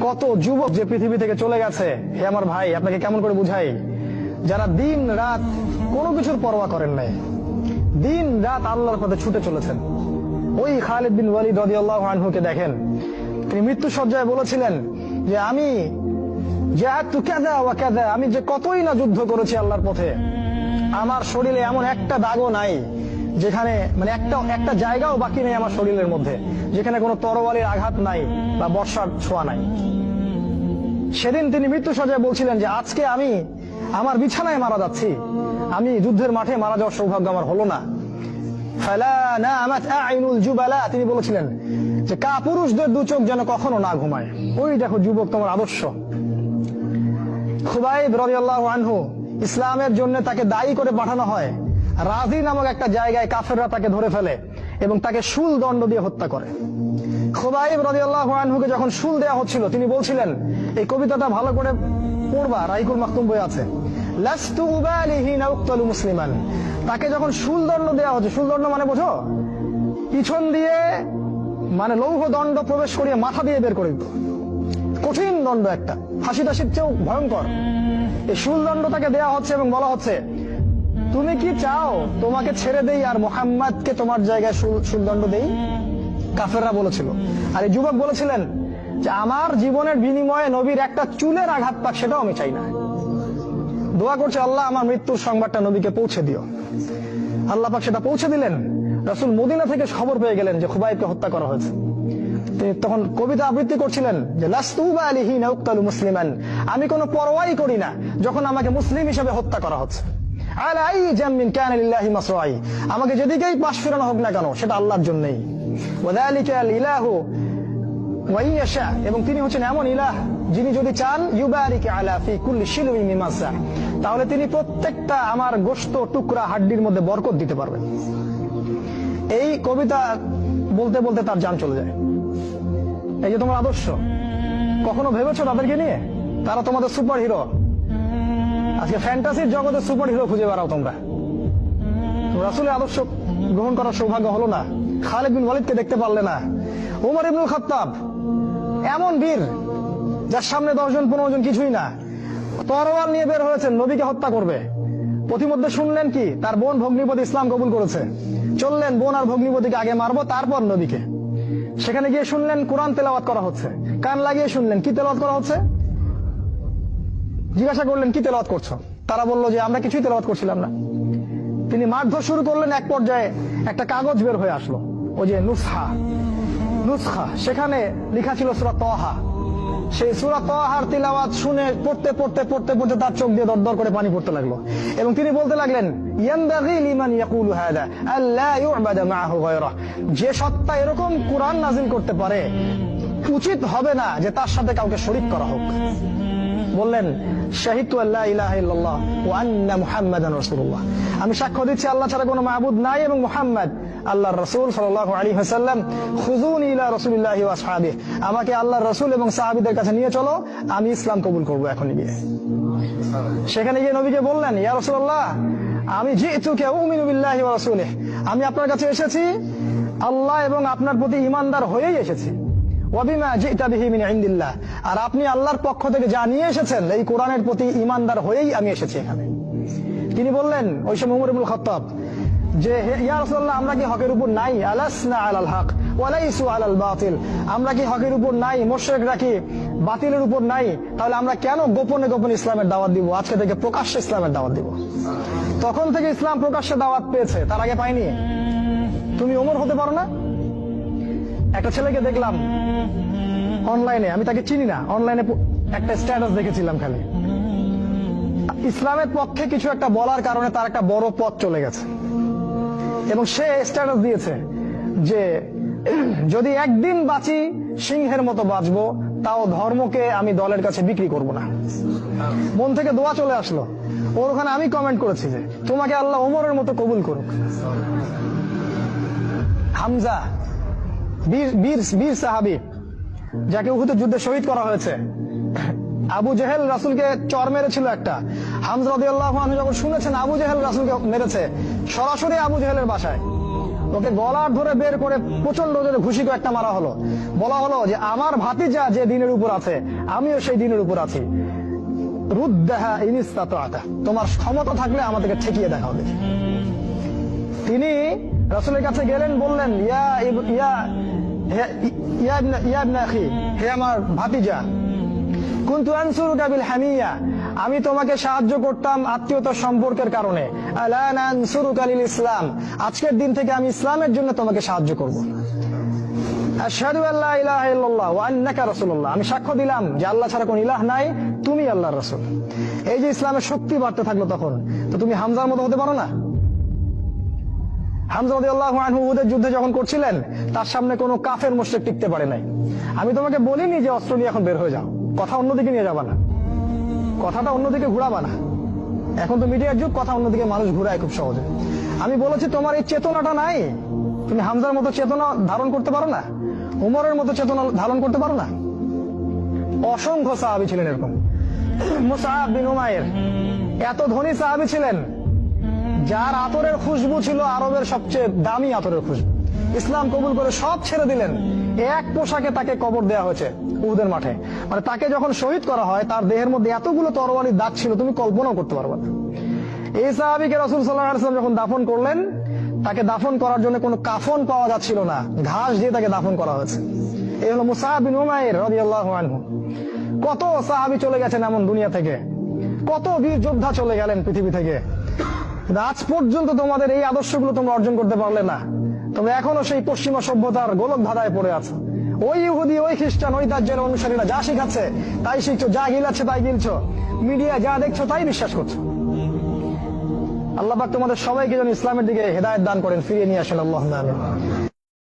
কত যুবক যে পৃথিবী থেকে চলে গেছে, হে আমার ভাই আপনাকে কেমন করে বুঝাই, যারা দিন রাত কোনো কিছুর পরোয়া করেন নাই, দিন রাত আল্লাহর পথে ছুটে চলেছেন। ওই খালিদ বিন ওয়ালিদ রাদিয়াল্লাহু আনহুকে দেখেন, তিনি মৃত্যু সজ্জায় বলেছিলেন যে আমি জাহাদতু কাযা ওয়া কাযা, আমি যে কতই না যুদ্ধ করেছি আল্লাহর পথে, আমার শরীরে এমন একটা দাগও নাই যেখানে মানে একটা জায়গাও বাকি নেই আমার শরীরের মধ্যে যেখানে কোনো তরবারির আঘাত নাই বা বর্ষার ছোঁয়া নাই। সেদিন তিনি মৃত্যু সজ্জায় বলছিলেন যে আজকে আমি আমার বিছানায় মারা যাচ্ছি, আমি যুদ্ধের মাঠে মারা যাওয়ার সৌভাগ্য আমার হলো না। ফালা নামাত আইনুল জুবালা, তিনি বলেছিলেন যে কাপুরুষদের দু চোখ যেন কখনো না ঘুমায়। ওই দেখো যুবক তোমার আদর্শ। খুবাইব রাদিয়াল্লাহু আনহু, ইসলামের জন্য তাকে দায়ী করে পাঠানো হয়, রাজি নামক একটা জায়গায় কাফেররা তাকে ধরে ফেলে এবং তাকে শুল দণ্ড দিয়ে হত্যা করে। খুবাইব রাদিয়াল্লাহু আনহুকে যখন শুল দেওয়া হচ্ছিল তিনি বলছিলেন, এই কবিতাটা ভালো করে পড়বা, রাইকুল মাকতুম বই আছে, লাস্তু উবালি হিনা উক্তালু মুসলিমান। তাকে যখন শুল দণ্ড দেওয়া হচ্ছে, শুল দণ্ড মানে বোঝো, পিছন দিয়ে মানে লৌহ দণ্ড প্রবেশ করিয়ে মাথা দিয়ে বের করে দিত, কঠিন দণ্ড, একটা ফাঁসি টাসির চেয়েও ভয়ঙ্কর। এই শুল দণ্ড তাকে দেওয়া হচ্ছে এবং বলা হচ্ছে তুমি কি চাও তোমাকে ছেড়ে দেই আর মুহাম্মাদকে তোমার জায়গায় শুলদণ্ড দেই? কাফেররা বলেছিল। আর এই যুবক বলেছিলেন যে আমার জীবনের বিনিময়ে নবীর একটা চুলের আঘাত পাক সেটাও আমি চাই না। দোয়া করছে আল্লাহ আমার মৃত্যুর সংবাদটা নবীকে পৌঁছে দিও। আল্লাহ পাক সেটা পৌঁছে দিলেন। রাসূল মদিনা থেকে খবর পেয়ে গেলেন যে খুবাইবকে হত্যা করা হয়েছে। তিনি তখন কবিতা আবৃত্তি করছিলেন যে লাস্তু উবালি হিনা উক্তালু মুসলিমান, আমি কোনো পরোয়াই করি না যখন আমাকে মুসলিম হিসেবে হত্যা করা হচ্ছে। আলাই জামিন কানা লিল্লাহি মাসরাই, আমাকে যেদিকেই পাশ ফেরানো হোক না কেন সেটা আল্লাহর জন্যই। ওয়াযালিকাল ইলাহু ওয়া ইয়াশা, এবং তিনি হচ্ছেন এমন ইলাহ যিনি যদি চান ইউবারিক আলা ফি কুল্লি শিলমি মিমাসা, তাহলে তিনি প্রত্যেকটা আমার গোশত টুকরা হাড্ডির মধ্যে বরকত দিতে পারবেন। এই কবিতা বলতে বলতে তার জান চলে যায়। এই যে তোমার আদর্শ, কখনো ভেবেছো তাদেরকে নিয়ে? তারা তোমাদের সুপার হিরো। আজকে ফ্যান্টাসির জগতে সুপার হিরো খুঁজে বেড়াও তোমরা। রাসূলের আদর্শ গ্রহণ করার সৌভাগ্য হলো না, খালিদ বিন ওয়ালিদকে দেখতে পারলে না। ওমর ইবনুল খাত্তাব এমন বীর যার সামনে 10 জন 15 জন কিছুই না, তরোয়াল নিয়ে বের হয়েছেন নবীকে হত্যা করবে। প্রতিমধ্যে শুনলেন কি তার বোন ভগ্নিপতি ইসলাম কবুল করেছে, চললেন বোন আর ভগ্নিপতিকে আগে মারবো তারপর নবীকে। সেখানে গিয়ে শুনলেন কোরআন তেলাওয়াত করা হচ্ছে, কান লাগিয়ে শুনলেন কি তেলাওয়াত করা হচ্ছে। জিজ্ঞাসা করলেন কি তেলাওয়াত করছো? তারা বলল যে আমরা কিছুই তেলাওয়াত করছিলাম না। তিনি মারধর শুরু করলেন, এক পর্যায়ে একটা কাগজ বের হয়ে আসলো, ওই যে নুসখা, সেখানে লেখা ছিল সূরা তাহা। সেই সূরা তাহার তিলাওয়াত শুনে পড়তে পড়তে পড়তে পড়তে তার চোখ দিয়ে দরদর করে পানি পড়তে লাগলো এবং তিনি বলতে লাগলেন ইয়ানবাগি লিমান ইয়াকুলু হাদা আল্লা ইউবাদা মাআহু গায়রা, যে সত্তা এরকম কোরআন নাযিল করতে পারে উচিত হবে না যে তার সাথে কাউকে শরীক করা হোক। বললেন শাহিদতু আল্লা ইলাহা ইল্লাল্লাহ ওয়া আন্না মুহাম্মাদান রাসূলুল্লাহ, আমি সাক্ষ্য দিচ্ছি আল্লাহ ছাড়া কোনো মাবুদ নাই এবং মুহাম্মদ আল্লাহর রাসূল সাল্লাল্লাহু আলাইহি ওয়াসাল্লাম। খুযুনি ইলা রাসূলিল্লাহি ওয়া আসহাবিহি, আমাকে আল্লাহর রাসূল এবং সাহাবীদের কাছে নিয়ে চলো, আমি ইসলাম কবুল করব এখনই গিয়ে। সেখানে গিয়ে নবীকে বললেন ইয়া রাসূলুল্লাহ আমি জিতুকা উমিনু বিল্লাহি ওয়া রাসূলিহি, আমি আপনার কাছে এসেছি আল্লাহ এবং আপনার প্রতি ঈমানদার হয়েই এসেছি। ওয়াবিমা জিতা বিহি মিন ইনদিল্লাহ, আর আপনি আল্লাহর পক্ষ থেকে যা নিয়ে এসেছেন এই কোরআনের প্রতি ঈমানদার হয়েই আমি এসেছি এখানে। তিনি বললেন ওই সময় ওমর ইবনুল খাত্তাব যে ইয়া রাসূলুল্লাহ আমরা কি হকের উপর নাই? আলাসনা আলাল হক ওয়া লাইসু আলাল বাতিল, আমরা কি হকের উপর নাই? মুশরিকরা কি বাতিলের উপর নাই? তাহলে আমরা কেন গোপনে গোপনে ইসলামের দাওয়াত দিব? আজকে থেকে প্রকাশ্যে ইসলামের দাওয়াত দিব। তখন থেকে ইসলাম প্রকাশ্যে দাওয়াত পেয়েছে, তার আগে পায়নি। তুমি ওমর হতে পারো না? একটা ছেলেকে দেখলাম অনলাইনে, আমি তাকে চিনি না, অনলাইনে একটা স্ট্যাটাস দেখেছিলাম, খালি ইসলামের পক্ষে কিছু একটা বলার কারণে তার একটা বড় পথ চলে গেছে এবং সে স্ট্যাটাস দিয়েছে যে যদি একদিন বাঁচি সিংহের মতো বাঁচবো, তাও ধর্মকে আমি দলের কাছে বিক্রি করব না। মন থেকে দোয়া চলে আসলো ওর ওখানে। আমি কমেন্ট করেছি যে তোমাকে আল্লাহ ওমরের মতো কবুল করুক। হামজা বীর সাহাবী যাকে উহুদের যুদ্ধে শহীদ করা হয়েছে, আবু জেহেল রাসূলকে চর মেরেছিল একটা। হামজা রাদিয়াল্লাহু আনহু যখন শুনেছেন আবু জেহেল রাসূলকে মেরেছে, সরাসরি আবু জেহেলের বাসায় ওকে গলার ধরে বের করে প্রচন্ড জোরে ঘুষি করে একটা মারা হলো। বলা হলো যে আমার ভাতিজা যে দিনের উপর আছে আমিও সেই দিনের উপর আছি, রুদ্দাহা ইন ইসতাতা'তা, তোমার ক্ষমতা থাকলে আমাদেরকে ঠেকিয়ে দেখা হবে। তিনি রাসূলের কাছে গেলেন, বললেন ইয়া ইবনে আখি, হে আমার ভাতিজা, কুনতু আনসুরুকা বিল হামিয়া, আমি তোমাকে সাহায্য করতাম আত্মীয়তা সম্পর্কের কারণে, আলা আনসুরুকা লিল ইসলাম, আজকের দিন থেকে আমি ইসলামের জন্য তোমাকে সাহায্য করব। আশহাদু আল্লা ইলাহা ইল্লাল্লাহ ওয়া আন্নাকা রাসূলুল্লাহ, আমি সাক্ষ্য দিলাম যে আল্লাহ ছাড়া কোনো ইলাহ নাই, তুমি আল্লাহর রাসূল। এই যে ইসলামের শক্তি বাড়তে থাকলো তখন, তো তুমি হামজার মতো হতে পারো না? হামজা রাদিয়াল্লাহু আনহু উহুদের যুদ্ধে যখন করছিলেন, তার সামনে কোনো কাফের মুশরিক টিকতে পারে নাই। আমি তোমাকে বলিনি যে অস্ত্র নিয়ে এখন বের হয়ে যাও, কথা অন্যদিকে নিয়ে যাবা না, কথাটা অন্যদিকে ঘুরাবা না। এখন তো মিডিয়ার যুগ, কথা অন্যদিকে মানুষ ঘুরায় খুব সহজে। আমি বলেছি তোমার এই চেতনাটা নাই, তুমি হামজার মতো চেতনা ধারণ করতে পারো না, উমরের মতো চেতনা ধারণ করতে পারো না। অসংখ্য সাহাবী ছিলেন এরকম। মুসআব বিন উমাইর এত ধনী সাহাবী ছিলেন, যার আতরের খুশবু ছিল আরবের সবচেয়ে দামি আতরের খুশবু। ইসলাম কবুল করে সব ছেড়ে দিলেন, এক পোশাকে তাকে কবর দেওয়া হয়েছে উহুদের মাঠে। মানে তাকে যখন শহীদ করা হয়, তার দেহের মধ্যে এতগুলো তরবারির দাগ ছিল, তুমি কল্পনাও করতে পারবে না। এই সাহাবীকে রাসূল সাল্লাল্লাহু আলাইহি ওয়াসাল্লাম যখন দাফন করলেন, তাকে দাফন করার জন্য কোনো কাফন পাওয়া যাচ্ছিল না, ঘাস দিয়ে তাকে দাফন করা হয়েছে। এই হলো মুসআব বিন উমাইর রাদিয়াল্লাহু আনহু। কত সাহাবী চলে গেছেন এমন দুনিয়া থেকে, কত বীর যোদ্ধা চলে গেলেন পৃথিবী থেকে, আজ পর্যন্ত তোমাদের এই আদর্শগুলো তোমরা অর্জন করতে পারলে না। তোমরা এখনো সেই পশ্চিমা সভ্যতার গোলক ধাঁধায় পড়ে আছো। ওই ইহুদি, ওই খ্রিস্টান, ওই দাজ্জালের অনুসারীরা যা শিখাচ্ছে তাই শিখছো, যা গিলাচ্ছে তাই গিলছো, মিডিয়া যা দেখছো তাই বিশ্বাস করছো। আল্লাহ পাক তোমাদের সবাইকে যেন ইসলামের দিকে হেদায়েত দান করেন, ফিরিয়ে নিয়ে আসেন। আল্লাহুম্মা আমিন।